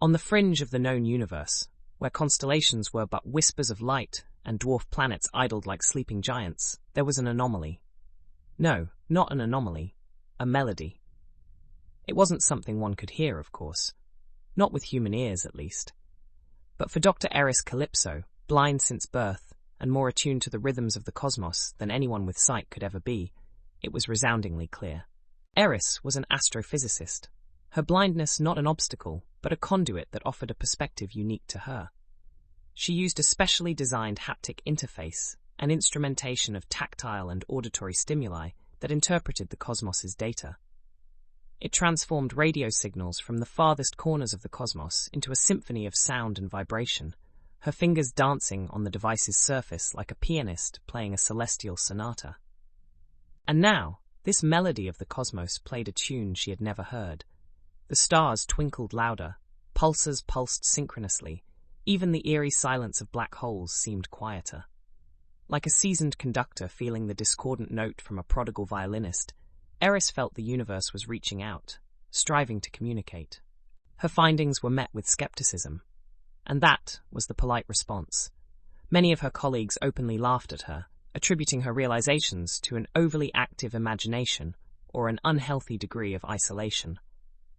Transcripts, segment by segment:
On the fringe of the known universe, where constellations were but whispers of light and dwarf planets idled like sleeping giants, there was an anomaly. No, not an anomaly, a melody. It wasn't something one could hear, of course. Not with human ears, at least. But for Dr. Eris Calypso, blind since birth, and more attuned to the rhythms of the cosmos than anyone with sight could ever be, it was resoundingly clear. Eris was an astrophysicist. Her blindness not an obstacle, but a conduit that offered a perspective unique to her. She used a specially designed haptic interface, an instrumentation of tactile and auditory stimuli that interpreted the cosmos's data. It transformed radio signals from the farthest corners of the cosmos into a symphony of sound and vibration, her fingers dancing on the device's surface like a pianist playing a celestial sonata. And now, this melody of the cosmos played a tune she had never heard. The stars twinkled louder, pulsars pulsed synchronously, even the eerie silence of black holes seemed quieter. Like a seasoned conductor feeling the discordant note from a prodigal violinist, Eris felt the universe was reaching out, striving to communicate. Her findings were met with skepticism, and that was the polite response. Many of her colleagues openly laughed at her, attributing her realizations to an overly active imagination or an unhealthy degree of isolation.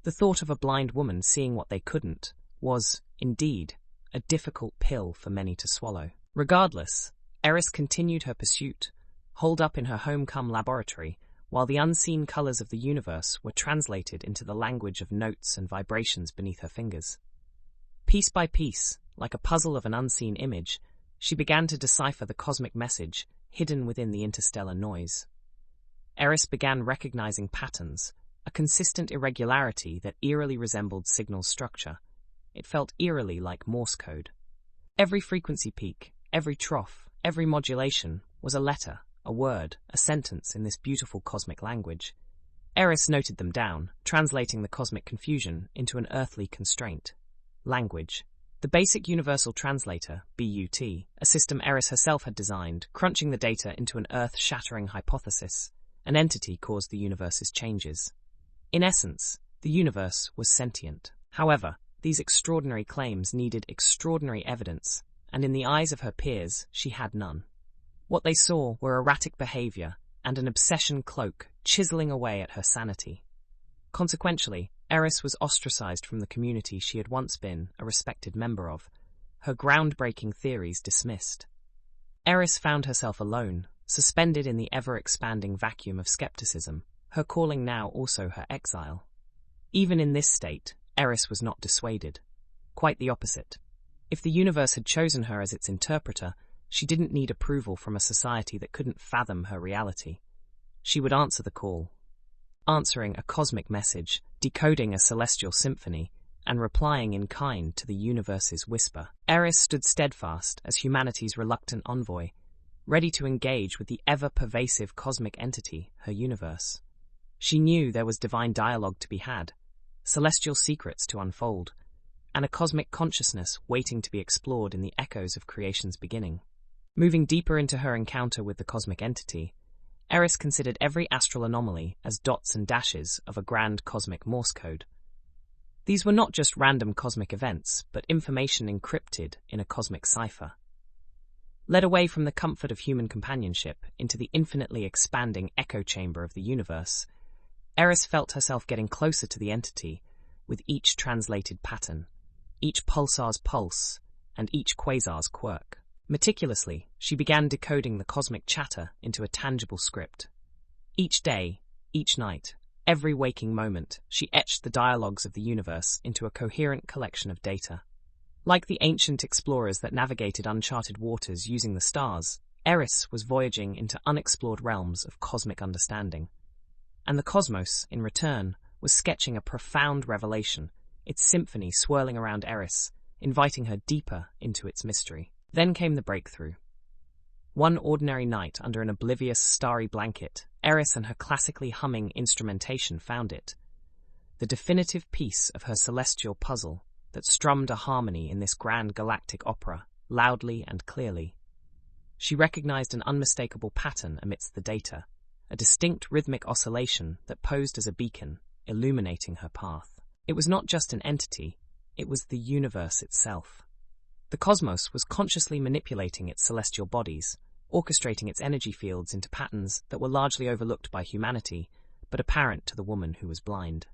The thought of a blind woman seeing what they couldn't was, indeed, a difficult pill for many to swallow. Regardless, Eris continued her pursuit, holed up in her home-come laboratory, while the unseen colors of the universe were translated into the language of notes and vibrations beneath her fingers. Piece by piece, like a puzzle of an unseen image, she began to decipher the cosmic message hidden within the interstellar noise. Eris began recognizing patterns, a consistent irregularity that eerily resembled signal structure. It felt eerily like Morse code. Every frequency peak, every trough, every modulation was a letter, a word, a sentence in this beautiful cosmic language. Eris noted them down, translating the cosmic confusion into an earthly constraint. Language. The Basic Universal Translator, BUT, a system Eris herself had designed, crunching the data into an earth-shattering hypothesis. An entity caused the universe's changes. In essence, the universe was sentient. However, these extraordinary claims needed extraordinary evidence, and in the eyes of her peers, she had none. What they saw were erratic behavior and an obsession cloak chiseling away at her sanity. Consequentially, Eris was ostracized from the community she had once been a respected member of, her groundbreaking theories dismissed. Eris found herself alone, suspended in the ever-expanding vacuum of skepticism, her calling now also her exile. Even in this state, Eris was not dissuaded. Quite the opposite. If the universe had chosen her as its interpreter, she didn't need approval from a society that couldn't fathom her reality. She would answer the call, answering a cosmic message, decoding a celestial symphony, and replying in kind to the universe's whisper. Eris stood steadfast as humanity's reluctant envoy, ready to engage with the ever-pervasive cosmic entity, her universe. She knew there was divine dialogue to be had, celestial secrets to unfold, and a cosmic consciousness waiting to be explored in the echoes of creation's beginning. Moving deeper into her encounter with the cosmic entity, Eris considered every astral anomaly as dots and dashes of a grand cosmic Morse code. These were not just random cosmic events, but information encrypted in a cosmic cipher. Led away from the comfort of human companionship into the infinitely expanding echo chamber of the universe, Eris felt herself getting closer to the entity with each translated pattern, each pulsar's pulse, and each quasar's quirk. Meticulously, she began decoding the cosmic chatter into a tangible script. Each day, each night, every waking moment, she etched the dialogues of the universe into a coherent collection of data. Like the ancient explorers that navigated uncharted waters using the stars, Eris was voyaging into unexplored realms of cosmic understanding. And the cosmos, in return, was sketching a profound revelation, its symphony swirling around Eris, inviting her deeper into its mystery. Then came the breakthrough. One ordinary night under an oblivious starry blanket, Eris and her classically humming instrumentation found it. The definitive piece of her celestial puzzle that strummed a harmony in this grand galactic opera, loudly and clearly. She recognized an unmistakable pattern amidst the data, a distinct rhythmic oscillation that posed as a beacon, illuminating her path. It was not just an entity, it was the universe itself. The cosmos was consciously manipulating its celestial bodies, orchestrating its energy fields into patterns that were largely overlooked by humanity, but apparent to the woman who was blind.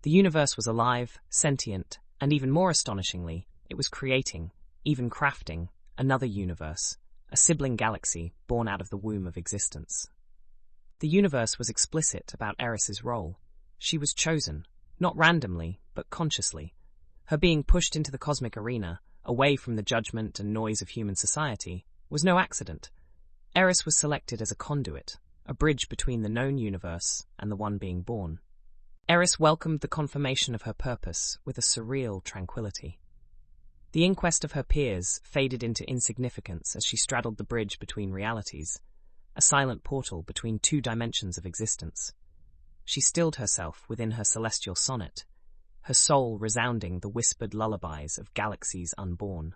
The universe was alive, sentient, and even more astonishingly, it was creating, even crafting, another universe, a sibling galaxy born out of the womb of existence. The universe was explicit about Eris's role. She was chosen, not randomly, but consciously. Her being pushed into the cosmic arena, away from the judgment and noise of human society, was no accident. Eris was selected as a conduit, a bridge between the known universe and the one being born. Eris welcomed the confirmation of her purpose with a surreal tranquility. The inquest of her peers faded into insignificance as she straddled the bridge between realities, a silent portal between two dimensions of existence. She stilled herself within her celestial sonnet, her soul resounding the whispered lullabies of galaxies unborn.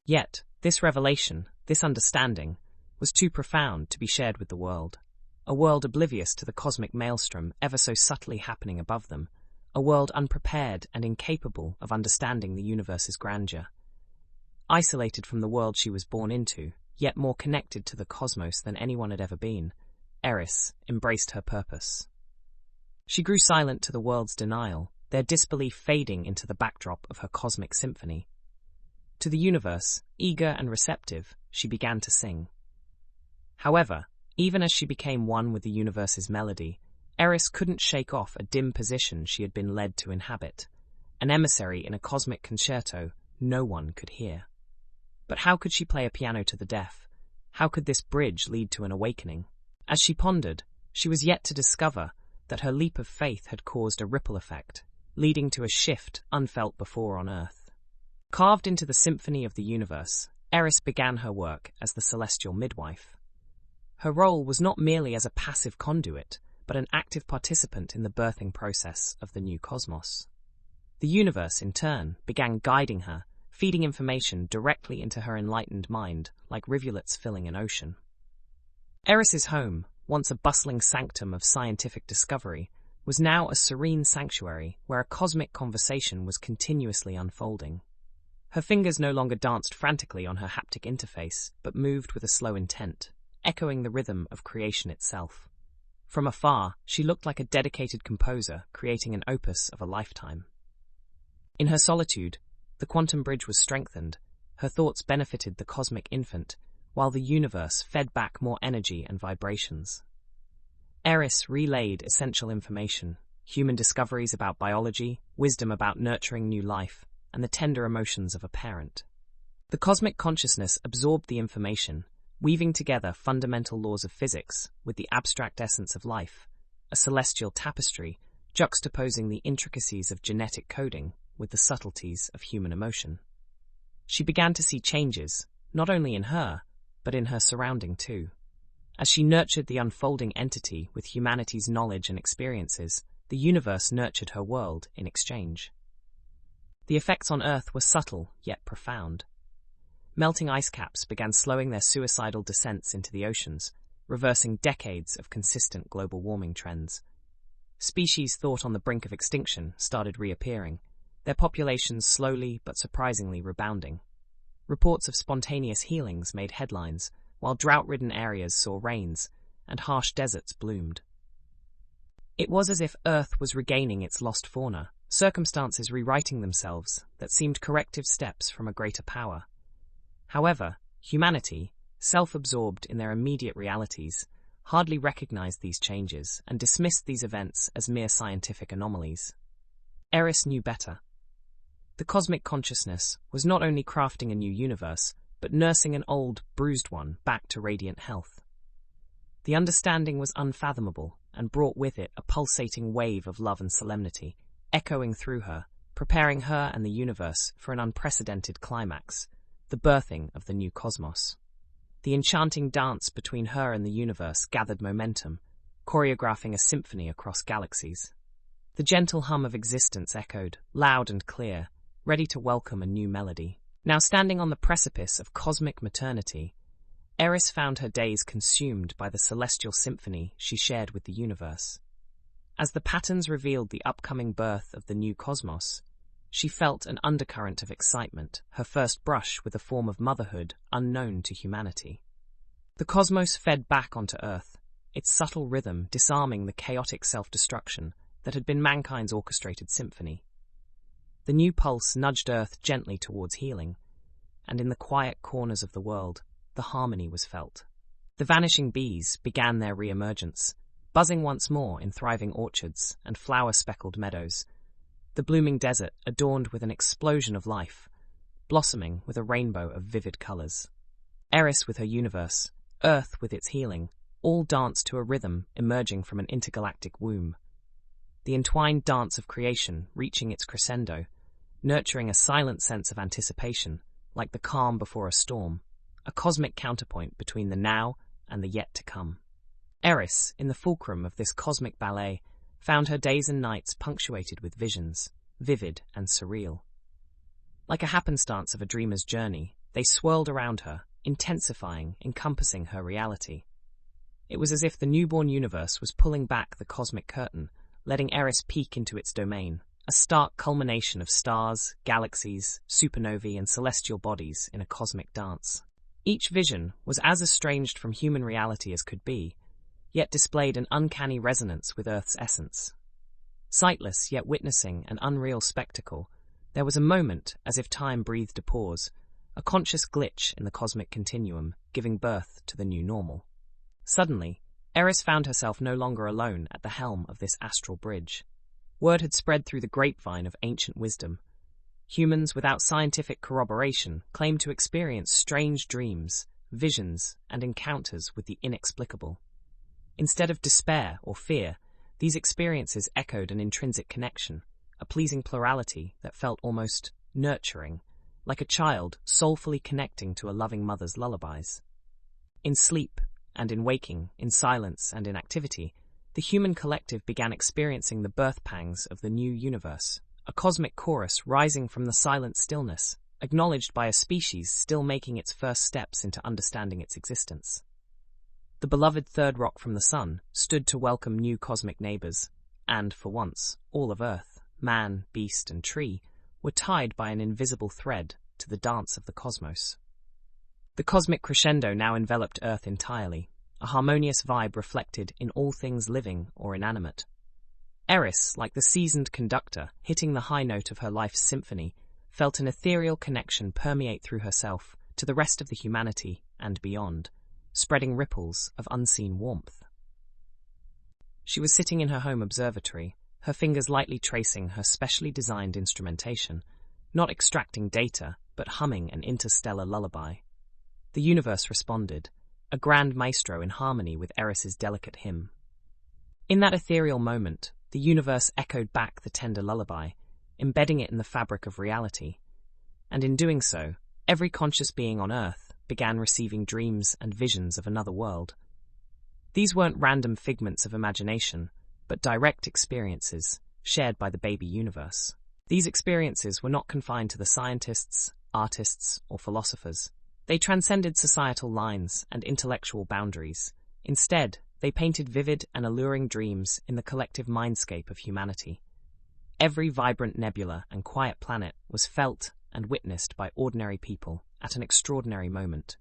Yet, this revelation, this understanding, was too profound to be shared with the world. A world oblivious to the cosmic maelstrom ever so subtly happening above them, a world unprepared and incapable of understanding the universe's grandeur. Isolated from the world she was born into, yet more connected to the cosmos than anyone had ever been, Eris embraced her purpose. She grew silent to the world's denial, their disbelief fading into the backdrop of her cosmic symphony. To the universe, eager and receptive, she began to sing. However, even as she became one with the universe's melody, Eris couldn't shake off a dim position she had been led to inhabit, an emissary in a cosmic concerto no one could hear. But how could she play a piano to the deaf? How could this bridge lead to an awakening? As she pondered, she was yet to discover that her leap of faith had caused a ripple effect, leading to a shift unfelt before on Earth. Carved into the symphony of the universe, Eris began her work as the celestial midwife. Her role was not merely as a passive conduit, but an active participant in the birthing process of the new cosmos. The universe, in turn, began guiding her, feeding information directly into her enlightened mind, like rivulets filling an ocean. Eris's home, once a bustling sanctum of scientific discovery, was now a serene sanctuary where a cosmic conversation was continuously unfolding. Her fingers no longer danced frantically on her haptic interface, but moved with a slow intent, echoing the rhythm of creation itself. From afar, she looked like a dedicated composer creating an opus of a lifetime. In her solitude, the quantum bridge was strengthened, her thoughts benefited the cosmic infant, while the universe fed back more energy and vibrations. Eris relayed essential information, human discoveries about biology, wisdom about nurturing new life, and the tender emotions of a parent. The cosmic consciousness absorbed the information, weaving together fundamental laws of physics with the abstract essence of life, a celestial tapestry juxtaposing the intricacies of genetic coding with the subtleties of human emotion. She began to see changes, not only in her, but in her surrounding too. As she nurtured the unfolding entity with humanity's knowledge and experiences, the universe nurtured her world in exchange. The effects on Earth were subtle yet profound. Melting ice caps began slowing their suicidal descents into the oceans, reversing decades of consistent global warming trends. Species thought on the brink of extinction started reappearing, their populations slowly but surprisingly rebounding. Reports of spontaneous healings made headlines, while drought-ridden areas saw rains, and harsh deserts bloomed. It was as if Earth was regaining its lost fauna, circumstances rewriting themselves that seemed corrective steps from a greater power. However, humanity, self-absorbed in their immediate realities, hardly recognized these changes and dismissed these events as mere scientific anomalies. Eris knew better. The cosmic consciousness was not only crafting a new universe, but nursing an old, bruised one back to radiant health. The understanding was unfathomable and brought with it a pulsating wave of love and solemnity, echoing through her, preparing her and the universe for an unprecedented climax, the birthing of the new cosmos. The enchanting dance between her and the universe gathered momentum, choreographing a symphony across galaxies. The gentle hum of existence echoed, loud and clear, ready to welcome a new melody. Now standing on the precipice of cosmic maternity, Eris found her days consumed by the celestial symphony she shared with the universe. As the patterns revealed the upcoming birth of the new cosmos, She felt an undercurrent of excitement, her first brush with a form of motherhood unknown to humanity. The cosmos fed back onto Earth, its subtle rhythm disarming the chaotic self-destruction that had been mankind's orchestrated symphony. The new pulse nudged Earth gently towards healing, and in the quiet corners of the world, the harmony was felt. The vanishing bees began their re-emergence, buzzing once more in thriving orchards and flower-speckled meadows, the blooming desert adorned with an explosion of life, blossoming with a rainbow of vivid colors. Eris with her universe, Earth with its healing, all danced to a rhythm emerging from an intergalactic womb. The entwined dance of creation reaching its crescendo, nurturing a silent sense of anticipation, like the calm before a storm, a cosmic counterpoint between the now and the yet to come. Eris, in the fulcrum of this cosmic ballet, found her days and nights punctuated with visions, vivid and surreal. Like a happenstance of a dreamer's journey, they swirled around her, intensifying, encompassing her reality. It was as if the newborn universe was pulling back the cosmic curtain, letting Eris peek into its domain, a stark culmination of stars, galaxies, supernovae, and celestial bodies in a cosmic dance. Each vision was as estranged from human reality as could be, yet displayed an uncanny resonance with Earth's essence. Sightless yet witnessing an unreal spectacle, there was a moment as if time breathed a pause, a conscious glitch in the cosmic continuum, giving birth to the new normal. Suddenly, Eris found herself no longer alone at the helm of this astral bridge. Word had spread through the grapevine of ancient wisdom. Humans without scientific corroboration claimed to experience strange dreams, visions, and encounters with the inexplicable. Instead of despair or fear, these experiences echoed an intrinsic connection, a pleasing plurality that felt almost nurturing, like a child soulfully connecting to a loving mother's lullabies. In sleep and in waking, in silence and in activity, the human collective began experiencing the birth pangs of the new universe, a cosmic chorus rising from the silent stillness, acknowledged by a species still making its first steps into understanding its existence. The beloved third rock from the sun stood to welcome new cosmic neighbors, and, for once, all of Earth, man, beast, and tree, were tied by an invisible thread to the dance of the cosmos. The cosmic crescendo now enveloped Earth entirely, a harmonious vibe reflected in all things living or inanimate. Eris, like the seasoned conductor hitting the high note of her life's symphony, felt an ethereal connection permeate through herself to the rest of the humanity and beyond, spreading ripples of unseen warmth. She was sitting in her home observatory, her fingers lightly tracing her specially designed instrumentation, not extracting data, but humming an interstellar lullaby. The universe responded, a grand maestro in harmony with Eris's delicate hymn. In that ethereal moment, the universe echoed back the tender lullaby, embedding it in the fabric of reality, and in doing so, every conscious being on Earth began receiving dreams and visions of another world. These weren't random figments of imagination, but direct experiences shared by the baby universe. These experiences were not confined to the scientists, artists, or philosophers. They transcended societal lines and intellectual boundaries. Instead, they painted vivid and alluring dreams in the collective mindscape of humanity. Every vibrant nebula and quiet planet was felt and witnessed by ordinary people at an extraordinary moment,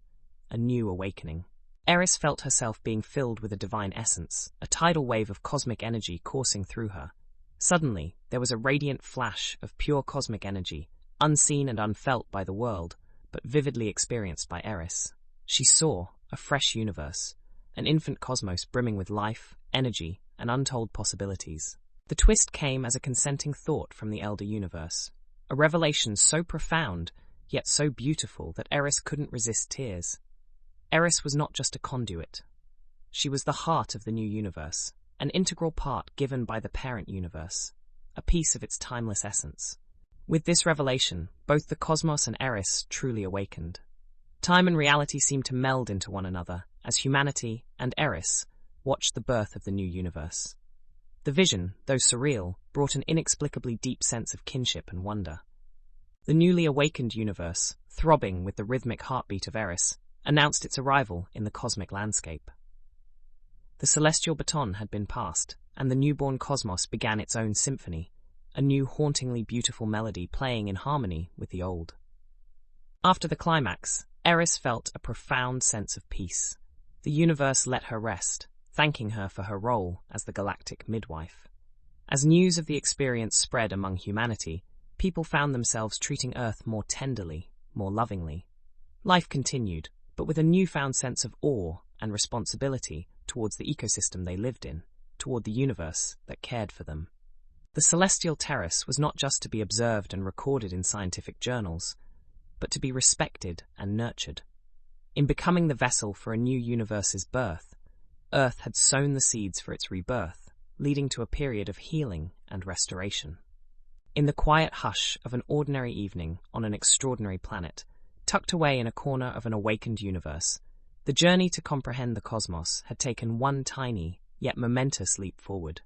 a new awakening. Eris felt herself being filled with a divine essence, a tidal wave of cosmic energy coursing through her. Suddenly, there was a radiant flash of pure cosmic energy, unseen and unfelt by the world, but vividly experienced by Eris. She saw a fresh universe, an infant cosmos brimming with life, energy, and untold possibilities. The twist came as a consenting thought from the elder universe, a revelation so profound, yet so beautiful that Eris couldn't resist tears. Eris was not just a conduit. She was the heart of the new universe, an integral part given by the parent universe, a piece of its timeless essence. With this revelation, both the cosmos and Eris truly awakened. Time and reality seemed to meld into one another as humanity and Eris watched the birth of the new universe. The vision, though surreal, brought an inexplicably deep sense of kinship and wonder. The newly awakened universe, throbbing with the rhythmic heartbeat of Eris, announced its arrival in the cosmic landscape. The celestial baton had been passed, and the newborn cosmos began its own symphony, a new hauntingly beautiful melody playing in harmony with the old. After the climax, Eris felt a profound sense of peace. The universe let her rest, thanking her for her role as the Galactic Midwife. As news of the experience spread among humanity, people found themselves treating Earth more tenderly, more lovingly. Life continued, but with a newfound sense of awe and responsibility towards the ecosystem they lived in, toward the universe that cared for them. The celestial terrace was not just to be observed and recorded in scientific journals, but to be respected and nurtured. In becoming the vessel for a new universe's birth, Earth had sown the seeds for its rebirth, leading to a period of healing and restoration. In the quiet hush of an ordinary evening on an extraordinary planet, tucked away in a corner of an awakened universe, the journey to comprehend the cosmos had taken one tiny, yet momentous leap forward.